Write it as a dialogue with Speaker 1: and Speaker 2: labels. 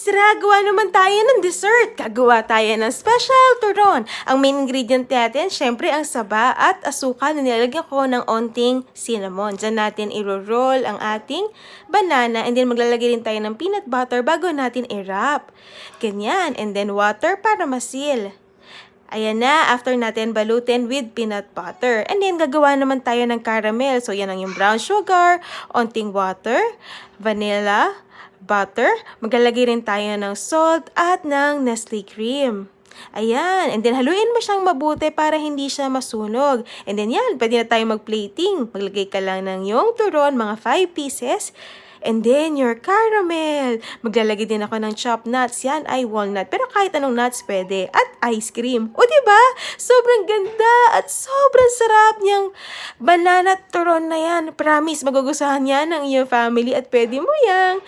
Speaker 1: Tara, gawa naman tayo ng dessert. Gagawa tayo ng special turon. Ang main ingredient natin, syempre ang saba at asukal na nilalagyan ko ng onting cinnamon. Diyan natin iro-roll ang ating banana and then maglalagay rin tayo ng peanut butter bago natin i-wrap. Ganyan. And then water para masil. Ayan na, after natin balutin with peanut butter. And then, gagawa naman tayo ng caramel. So, yan ang yung brown sugar, onting water, vanilla, butter. Maglalagay rin tayo ng salt at ng Nestle cream. Ayan. And then, haluin mo siyang mabuti para hindi siya masunog. And then, yan. Pwede na tayo mag-plating. Maglagay ka lang ng yung turon, mga 5 pieces. And then, your caramel. Maglalagay din ako ng chopped nuts. Yan ay walnut. Pero kahit anong nuts pwede. At ice cream. O, diba? Sobrang ganda at sobrang sarap niyang banana turon na yan. Promise, magugustuhan yan ng iyong family at pwede mo yang